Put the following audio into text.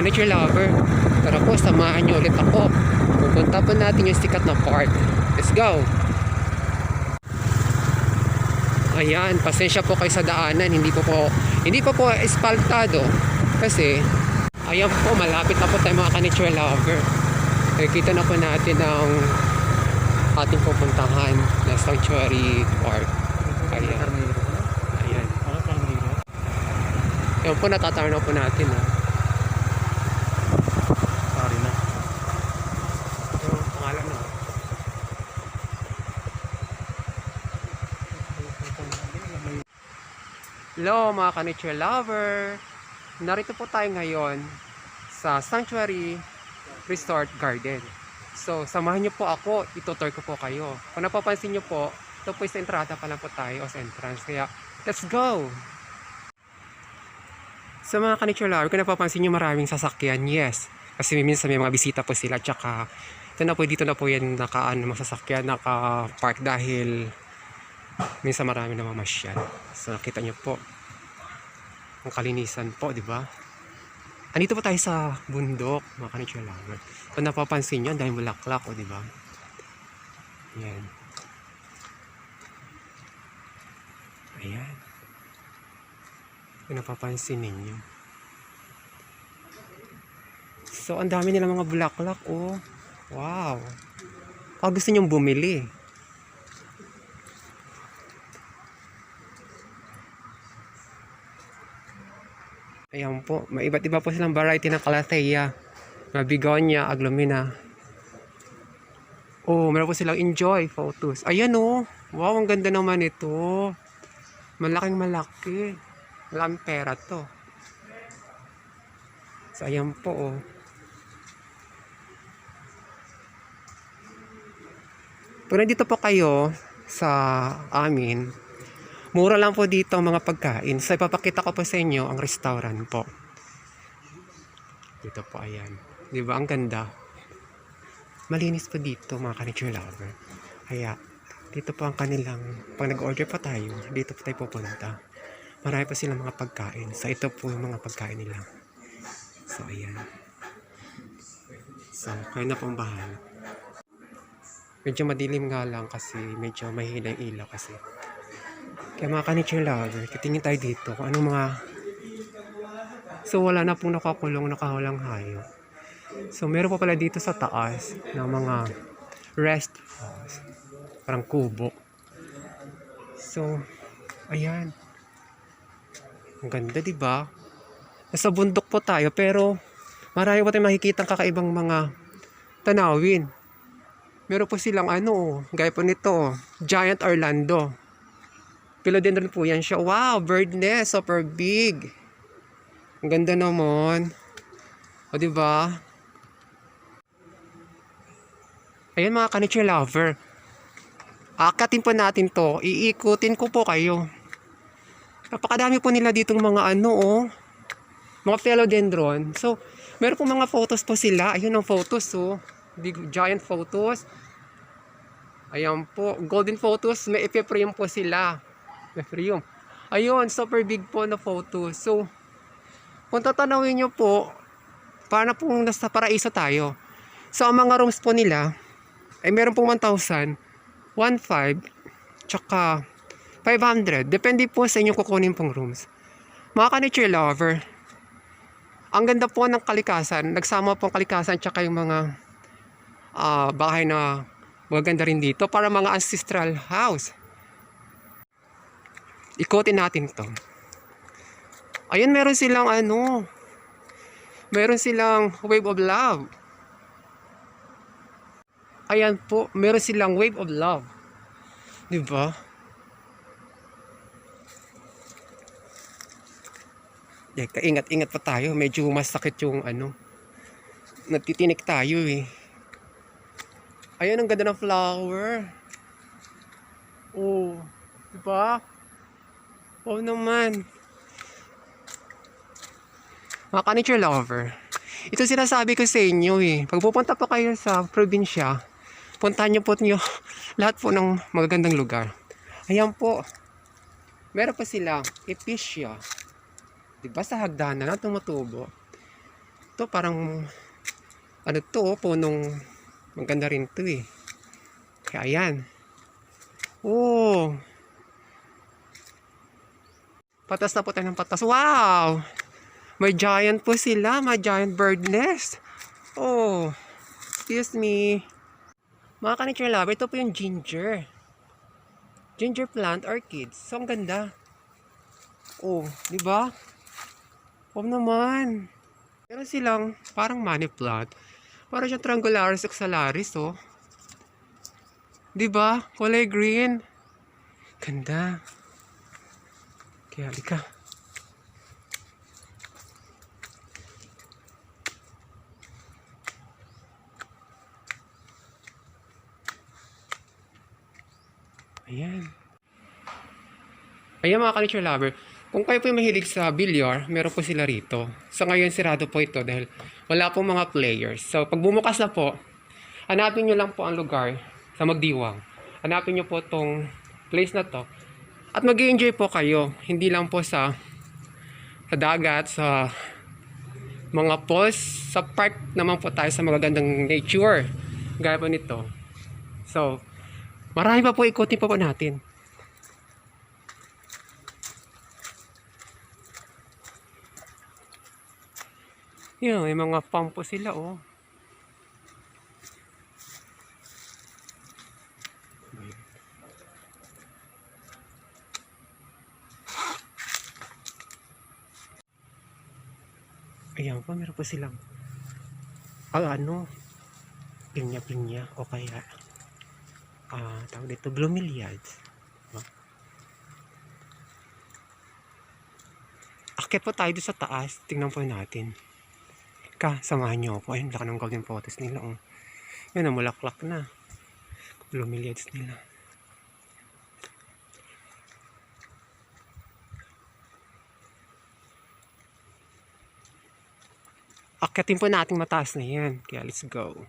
ka-nature lover, tara po, samahan nyo ulit ako. Pupunta po natin yung sikat na park. Let's go! Ayan, pasensya po kayo sa daanan, hindi po po espaltado kasi ayan po, malapit na po tayo mga ka-nature lover. Kita na po natin ang ating pupuntahan na sanctuary park. Ayan. Ayan. Ayan po, natatawag na po natin. Sorry na. Ito, pangalan na. Hello mga ka-nature lover. Narito po tayo ngayon sa Sanctuary Resort Garden. So, samahan nyo po ako, itutur ko po kayo. Kung napapansin nyo po, ito po sa entrada pa lang po tayo o sa entrance. Kaya, let's go! Sa mga ka-nature lover, kung napapansin nyo maraming sasakyan, yes. Kasi minsan may mga bisita po sila. Tsaka, ito na po, dito na po yan mga sasakyan, naka-park dahil minsan marami na mamasyal. So, nakita nyo po ang kalinisan po, di ba? Andito po tayo sa bundok, mga ka-nature lover. Kung napapansin nyo, dahil bulaklak, o di ba? Ayan. Ayan. Kung napapansin ninyo. So, ang dami nilang mga bulaklak, oh. Wow. Kung gusto nyong bumili. Ayan po, may iba't iba po silang variety ng calathea. Begonia, aglomina. Oh, meron po silang enjoy photos. Ayan oh. Wow, ang ganda naman ito. Malaking malaki. Malaking pera to. So, ayan po oh. Pag nandito po kayo sa amin, mura lang po dito ang mga pagkain. So, ipapakita ko po sa inyo ang restaurant po. Dito po, ayan. Diba? Ang ganda. Malinis po dito, mga ka-nature lover. Kaya, dito po ang kanilang, pag nag-order pa tayo, dito po tayo pupunta. Marami pa silang mga pagkain. So, ito po yung mga pagkain nila. So, ayan. So, kayo na pong bahala. Medyo madilim nga lang kasi medyo mahina yung ilaw kasi. Kaya mga ka-nature lover, titingin tayo dito kung anong mga... So wala na pong nakakulang hayop. So meron pa pala dito sa taas ng mga rest house. Parang kubo. So, ayan. Ang ganda, diba? Nasa bundok po tayo pero marami pa tayong makikitang kakaibang mga tanawin. Meron po silang gaya po nito, Giant Orlando. Philodendron po yan siya. Wow, bird nest, super big. Ang ganda naman. O, diba? Ayan mga ka-nature lover. Akatin po natin to. Iikutin ko po kayo. Napakadami po nila ditong mga mga philodendron. So, meron po mga photos po sila. Ayun ang photos, oh. Big, giant photos. Ayan po. Golden photos. May ipi-frame po sila. Frame. Ayun, super big po na photo. So, kung tatanawin nyo po, para pong nasa paraiso tayo. So, ang mga rooms po nila, ay meron pong 1,000, 1,500, tsaka 500. Depende po sa inyo kukunin pong rooms. Mga ka-nature lover, ang ganda po ng kalikasan. Nagsama po ang kalikasan tsaka yung mga bahay na maganda rin dito para mga ancestral house. Ikotin natin to. Ayun, meron silang meron silang wave of love. Ayan po, meron silang wave of love. Diba? Ingat-ingat pa tayo. Medyo masakit yung natitinik tayo eh. Ayan, ang ganda ng flower. Oh, diba? Oh naman. Mga ka-nature lover, ito sinasabi ko sa inyo eh. Pag pupunta po kayo sa probinsya, puntahan nyo po lahat po ng magagandang lugar. Ayan po. Meron pa sila, episya. Diba sa hagdanan na tumutubo. To parang, ano to, oh, punong, maganda rin to eh. Kaya ayan. Oh, patas na po tayo ng patas. Wow! May giant po sila, may giant bird nest. Oh, excuse me. Mga ka-nature lover, ito po yung ginger. Ginger plant orchids. So, ang ganda. Oh, di ba? Oh naman. Meron silang parang money plant. Parang siyang triangularis oxalaris, oh. Di ba? Kulay green. Ganda. Kaya, halika. Ayan. Ayan mga ka-nature lover. Kung kayo po yung mahilig sa bilyar, meron po sila rito. So ngayon sirado po ito dahil wala pong mga players. So pag bumukas na po, hanapin nyo lang po ang lugar sa Magdiwang. Hanapin nyo po tong place na to. At mag-enjoy po kayo. Hindi lang po sa dagat, sa mga falls. Sa park naman po tayo sa magagandang nature. Gaya po nito. So, marami pa po ikutin pa po natin. Yun, may mga pump po sila, oh. Ayan po, meron po silang ano, pinya-pinya o kaya tawag dito, bromeliads. Akit po tayo doon sa taas. Tingnan po natin. Samahan nyo ako. Ayun, laki ng golden photos nila. Oh. Yan, namulaklak na. Bromeliads nila. Akitin po natin mataas na yan. Kaya let's go.